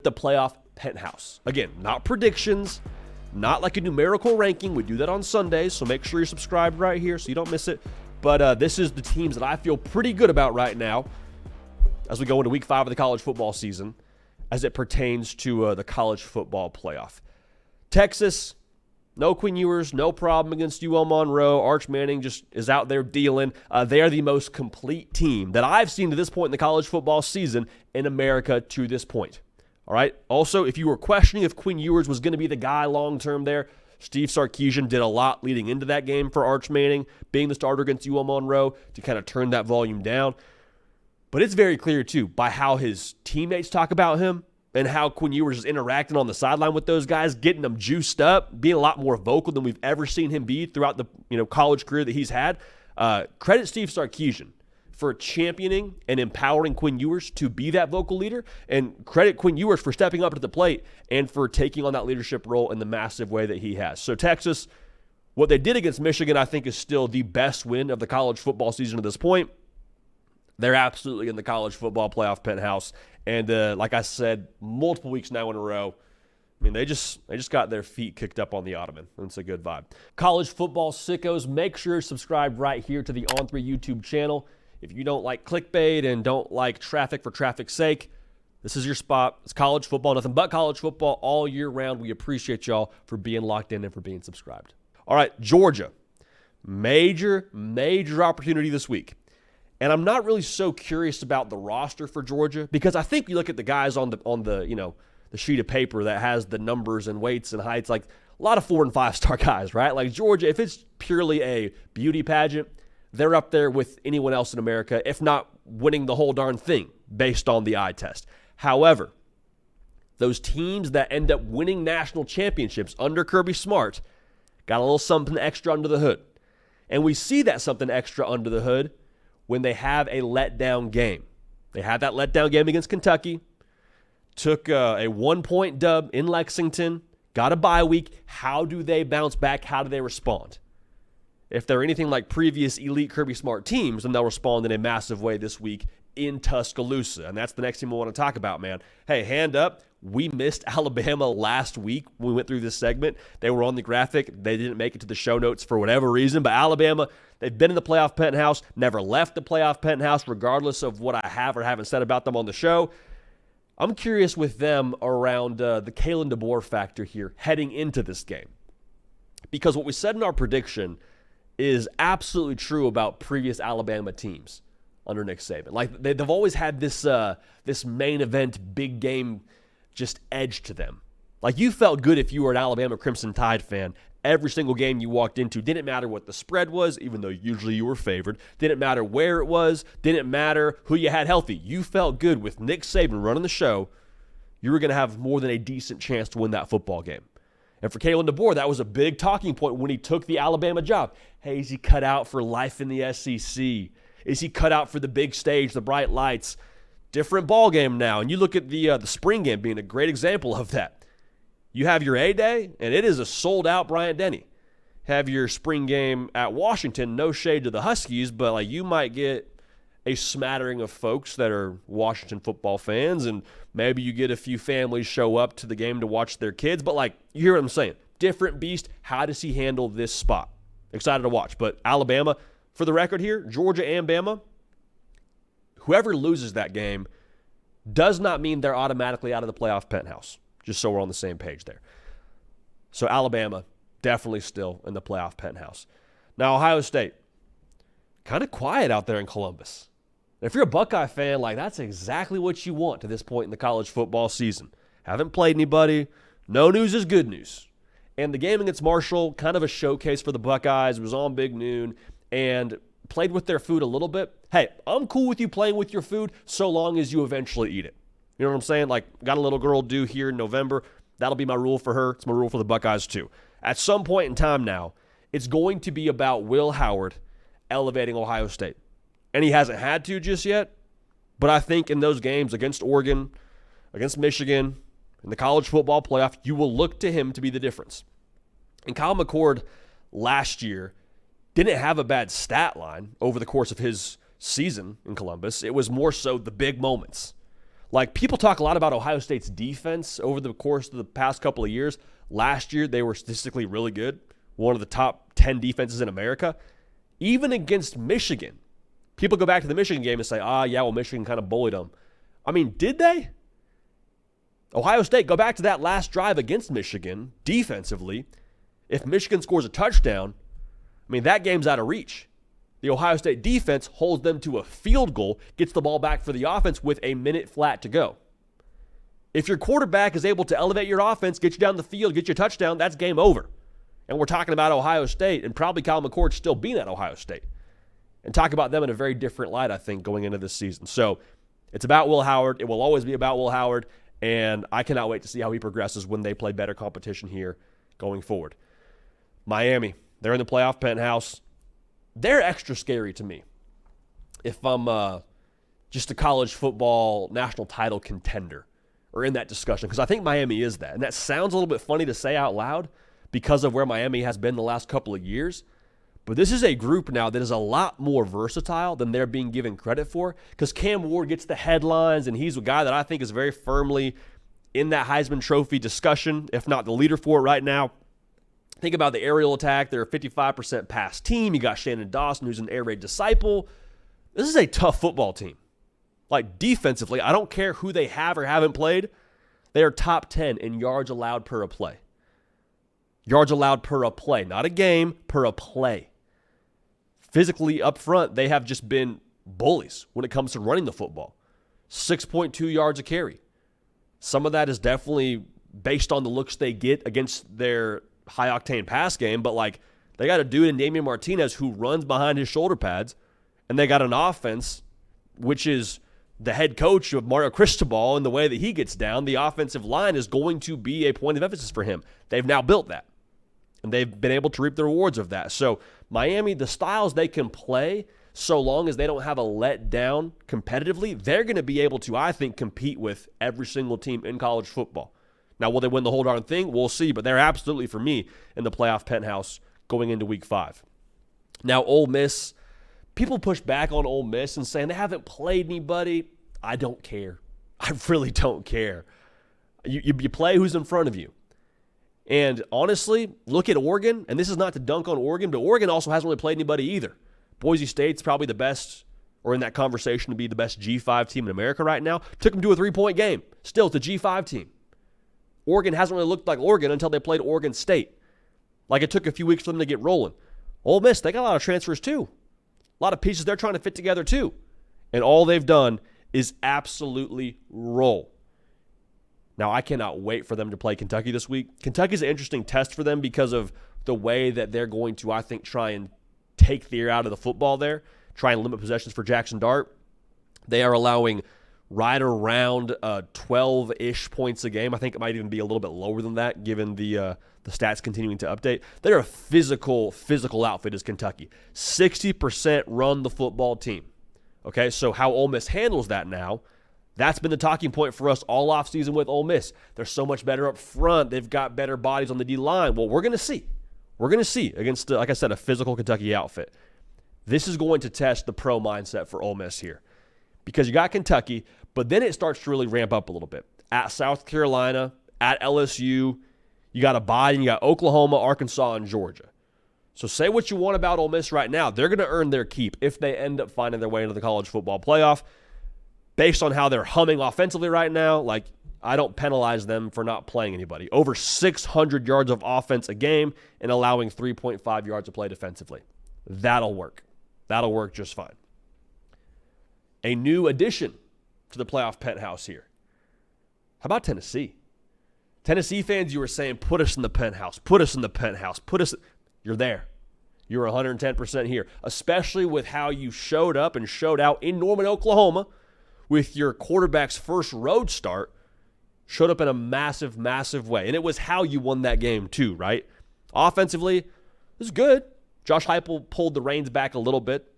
the playoff penthouse. Again, not predictions, not like a numerical ranking. We do that on Sundays, so make sure you're subscribed right here so you don't miss it. But this is the teams that I feel pretty good about right now as we go into week 5 of the college football season as it pertains to the college football playoff. Texas, no Quinn Ewers, no problem against UL Monroe. Arch Manning just is out there dealing. They are the most complete team that I've seen to this point in the college football season in America to this point. All right. Also, if you were questioning if Quinn Ewers was going to be the guy long-term there, Steve Sarkisian did a lot leading into that game for Arch Manning, being the starter against UL Monroe to kind of turn that volume down. But it's very clear, too, by how his teammates talk about him and how Quinn Ewers is interacting on the sideline with those guys, getting them juiced up, being a lot more vocal than we've ever seen him be throughout the college career that he's had. Credit Steve Sarkisian for championing and empowering Quinn Ewers to be that vocal leader, and credit Quinn Ewers for stepping up to the plate and for taking on that leadership role in the massive way that he has. So Texas, what they did against Michigan, I think is still the best win of the college football season at this point. They're absolutely in the college football playoff penthouse, and like I said, multiple weeks now in a row, I mean, they just got their feet kicked up on the ottoman, and it's a good vibe. College football sickos, make sure you're subscribed right here to the On3 YouTube channel. If you don't like clickbait and don't like traffic for traffic's sake, this is your spot. It's college football, nothing but college football all year round. We appreciate y'all for being locked in and for being subscribed. All right, Georgia. Major opportunity this week. And I'm not really so curious about the roster for Georgia because I think you look at the guys on the sheet of paper that has the numbers and weights and heights, like a lot of 4- and 5-star guys, right? Like Georgia, if it's purely a beauty pageant, they're up there with anyone else in America, if not winning the whole darn thing based on the eye test. However, those teams that end up winning national championships under Kirby Smart got a little something extra under the hood. And we see that something extra under the hood when they have a letdown game. They had that letdown game against Kentucky, took a 1-point dub in Lexington, got a bye week. How do they bounce back? How do they respond? If they're anything like previous elite Kirby Smart teams, then they'll respond in a massive way this week in Tuscaloosa. And that's the next team we want to talk about, man. Hey, hand up. We missed Alabama last week when we went through this segment. They were on the graphic. They didn't make it to the show notes for whatever reason. But Alabama, they've been in the playoff penthouse, never left the playoff penthouse, regardless of what I have or haven't said about them on the show. I'm curious with them around the Kalen DeBoer factor here heading into this game. Because what we said in our prediction is absolutely true about previous Alabama teams under Nick Saban. Like they've always had this main event, big game, just edge to them. Like you felt good if you were an Alabama Crimson Tide fan. Every single game you walked into, didn't matter what the spread was, even though usually you were favored. Didn't matter where it was. Didn't matter who you had healthy. You felt good with Nick Saban running the show. You were going to have more than a decent chance to win that football game. And for Kalen DeBoer, that was a big talking point when he took the Alabama job. Hey, is he cut out for life in the SEC? Is he cut out for the big stage, the bright lights? Different ball game now. And you look at the spring game being a great example of that. You have your A-Day, and it is a sold-out Bryant-Denny. Have your spring game at Washington, no shade to the Huskies, but like you might get a smattering of folks that are Washington football fans, and maybe you get a few families show up to the game to watch their kids. But like, you hear what I'm saying. Different beast. How does he handle this spot? Excited to watch. But Alabama, for the record here, Georgia and Bama, whoever loses that game does not mean they're automatically out of the playoff penthouse, just so we're on the same page there. So Alabama, definitely still in the playoff penthouse. Now, Ohio State, kind of quiet out there in Columbus. If you're a Buckeye fan, like that's exactly what you want to this point in the college football season. Haven't played anybody. No news is good news. And the game against Marshall, kind of a showcase for the Buckeyes. It was on Big Noon and played with their food a little bit. Hey, I'm cool with you playing with your food so long as you eventually eat it. You know what I'm saying? Like, got a little girl due here in November. That'll be my rule for her. It's my rule for the Buckeyes too. At some point in time now, it's going to be about Will Howard elevating Ohio State. And he hasn't had to just yet. But I think in those games against Oregon, against Michigan, in the college football playoff, you will look to him to be the difference. And Kyle McCord last year didn't have a bad stat line over the course of his season in Columbus. It was more so the big moments. Like, people talk a lot about Ohio State's defense over the course of the past couple of years. Last year, they were statistically really good, one of the top 10 defenses in America. Even against Michigan, people go back to the Michigan game and say, yeah, well, Michigan kind of bullied them. I mean, did they? Ohio State, go back to that last drive against Michigan defensively. If Michigan scores a touchdown, I mean, that game's out of reach. The Ohio State defense holds them to a field goal, gets the ball back for the offense with a minute flat to go. If your quarterback is able to elevate your offense, get you down the field, get you a touchdown, that's game over. And we're talking about Ohio State, and probably Kyle McCord still being at Ohio State. And talk about them in a very different light, I think, going into this season. So it's about Will Howard. It will always be about Will Howard, and I cannot wait to see how he progresses when they play better competition here going forward. Miami, they're in the playoff penthouse. They're extra scary to me if I'm just a college football national title contender or in that discussion, because I think Miami is that. And that sounds a little bit funny to say out loud because of where Miami has been the last couple of years. But this is a group now that is a lot more versatile than they're being given credit for, because Cam Ward gets the headlines, and he's a guy that I think is very firmly in that Heisman Trophy discussion, if not the leader for it right now. Think about the aerial attack. They're a 55% pass team. You got Shannon Dawson, who's an air raid disciple. This is a tough football team. Like, defensively, I don't care who they have or haven't played. They are top 10 in yards allowed per a play. Yards allowed per a play, not a game, per a play. Physically up front, they have just been bullies when it comes to running the football. 6.2 yards a carry. Some of that is definitely based on the looks they get against their high-octane pass game, but like, they got a dude in Damian Martinez who runs behind his shoulder pads, and they got an offense which is the head coach of Mario Cristobal, and the way that he gets down, the offensive line is going to be a point of emphasis for him. They've now built that, and they've been able to reap the rewards of that. So Miami, the styles they can play, so long as they don't have a letdown competitively, they're going to be able to, I think, compete with every single team in college football. Now, will they win the whole darn thing? We'll see, but they're absolutely, for me, in the playoff penthouse going into Week 5. Now, Ole Miss, people push back on Ole Miss and saying they haven't played anybody. I don't care. I really don't care. You play who's in front of you. And honestly, look at Oregon, and this is not to dunk on Oregon, but Oregon also hasn't really played anybody either. Boise State's probably the best, or in that conversation to be the best G5 team in America right now. Took them to a 3-point game. Still, it's a G5 team. Oregon hasn't really looked like Oregon until they played Oregon State. Like, it took a few weeks for them to get rolling. Ole Miss, they got a lot of transfers too. A lot of pieces they're trying to fit together too. And all they've done is absolutely roll. Now, I cannot wait for them to play Kentucky this week. Kentucky's an interesting test for them because of the way that they're going to, I think, try and take the ear out of the football there, try and limit possessions for Jackson Dart. They are allowing right around 12-ish points a game. I think it might even be a little bit lower than that, given the stats continuing to update. They're a physical outfit as Kentucky. 60% run the football team. Okay, so how Ole Miss handles that now, that's been the talking point for us all offseason with Ole Miss. They're so much better up front. They've got better bodies on the D-line. Well, we're going to see. We're going to see against, like I said, a physical Kentucky outfit. This is going to test the pro mindset for Ole Miss here, because you got Kentucky, but then it starts to really ramp up a little bit. At South Carolina, at LSU, you got a bye, and you got Oklahoma, Arkansas, and Georgia. So say what you want about Ole Miss right now. They're going to earn their keep if they end up finding their way into the college football playoff. Based on how they're humming offensively right now, like, I don't penalize them for not playing anybody. Over 600 yards of offense a game and allowing 3.5 yards of play defensively. That'll work. That'll work just fine. A new addition to the playoff penthouse here. How about Tennessee? Tennessee fans, you were saying, put us in the penthouse, put us in the penthouse, put us. You're there. You're 110% here, especially with how you showed up and showed out in Norman, Oklahoma with your quarterback's first road start. Showed up in a massive, massive way. And it was how you won that game too, right? Offensively, it was good. Josh Heupel pulled the reins back a little bit.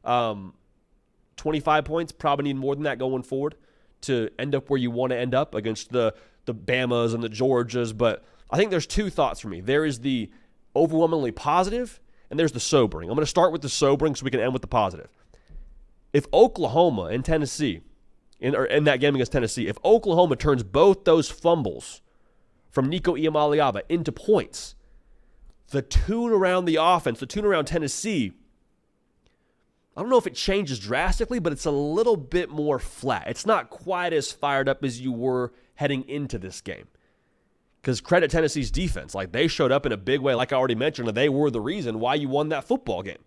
25 points, probably need more than that going forward to end up where you want to end up against the Bamas and the Georgias. But I think there's two thoughts for me. There is the overwhelmingly positive, and there's the sobering. I'm going to start with the sobering so we can end with the positive. If Oklahoma and Tennessee in that game against Tennessee, if Oklahoma turns both those fumbles from Nico Iamaleava into points, the tune around the offense, the tune around Tennessee, I don't know if it changes drastically, but it's a little bit more flat. It's not quite as fired up as you were heading into this game. Because credit Tennessee's defense. Like, they showed up in a big way, like I already mentioned, and they were the reason why you won that football game.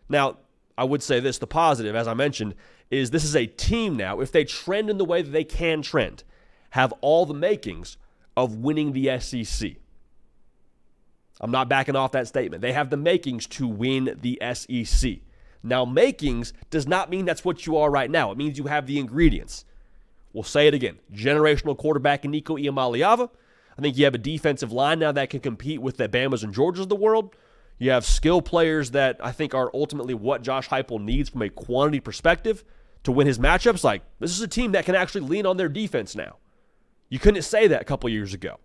Now, I would say this, the positive, as I mentioned, is this is a team now, if they trend in the way that they can trend, have all the makings of winning the SEC. I'm not backing off that statement. They have the makings to win the SEC. Now, makings does not mean that's what you are right now. It means you have the ingredients. We'll say it again. Generational quarterback in Nico Iamaleava. I think you have a defensive line now that can compete with the Bamas and Georgias of the world. You have skill players that I think are ultimately what Josh Heupel needs from a quantity perspective to win his matchups. Like, this is a team that can actually lean on their defense now. You couldn't say that a couple years ago.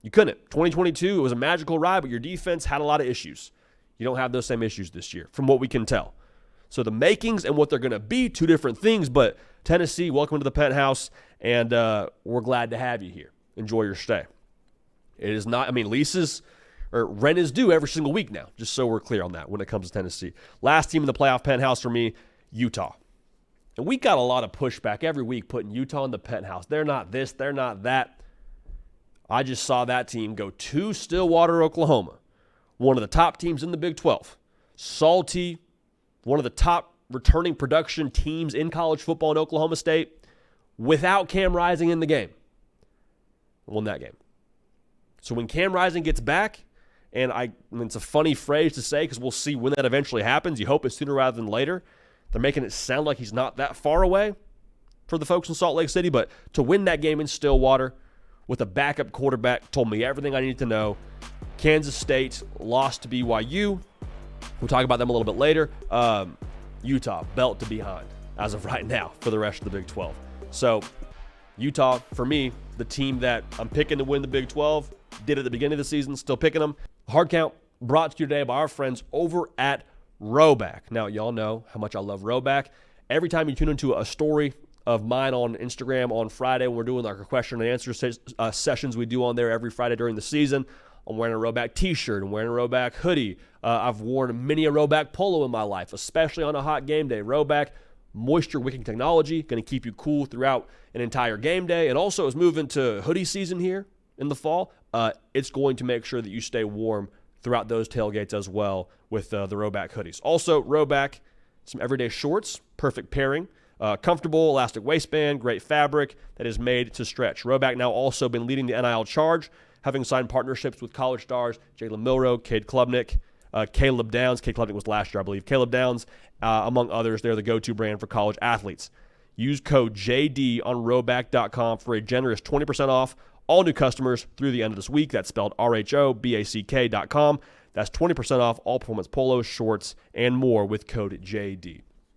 You couldn't. 2022, it was a magical ride, but your defense had a lot of issues. You don't have those same issues this year, from what we can tell. So the makings and what they're going to be, two different things. But Tennessee, welcome to the penthouse, and we're glad to have you here. Enjoy your stay. It is not, leases or rent is due every single week now, just so we're clear on that when it comes to Tennessee. Last team in the playoff penthouse for me, Utah. And we got a lot of pushback every week putting Utah in the penthouse. They're not this, they're not that. I just saw that team go to Stillwater, Oklahoma, one of the top teams in the Big 12. Salty, one of the top returning production teams in college football in Oklahoma State, without Cam Rising in the game. Won that game. So when Cam Rising gets back, and it's a funny phrase to say because we'll see when that eventually happens. You hope it's sooner rather than later. They're making it sound like he's not that far away for the folks in Salt Lake City, but to win that game in Stillwater with a backup quarterback told me everything I needed to know. Kansas State lost to BYU. We'll talk about them a little bit later. Utah, belt to behind as of right now for the rest of the Big 12. So Utah, for me, the team that I'm picking to win the Big 12, did at the beginning of the season, still picking them. Hard Count brought to you today by our friends over at Roback. Now, y'all know how much I love Roback. Every time you tune into a story of mine on Instagram on Friday when we're doing like our question and answer sessions we do on there every Friday during the season, I'm wearing a Roback t-shirt. I'm wearing a Roback hoodie. I've worn many a Roback polo in my life, especially on a hot game day. Roback moisture wicking technology, going to keep you cool throughout an entire game day. And also, as moving to hoodie season here in the fall, it's going to make sure that you stay warm throughout those tailgates as well with the Roback hoodies. Also, Roback, some everyday shorts, perfect pairing. Comfortable, elastic waistband, great fabric that is made to stretch. Roback now also been leading the NIL charge, having signed partnerships with college stars Jalen Milroe, Cade Klubnik, Caleb Downs. Cade Klubnik was last year, I believe. Caleb Downs, among others. They're the go-to brand for college athletes. Use code JD on Roback.com for a generous 20% off all new customers through the end of this week. That's spelled RHOBACK.com. That's 20% off all performance polos, shorts, and more with code JD.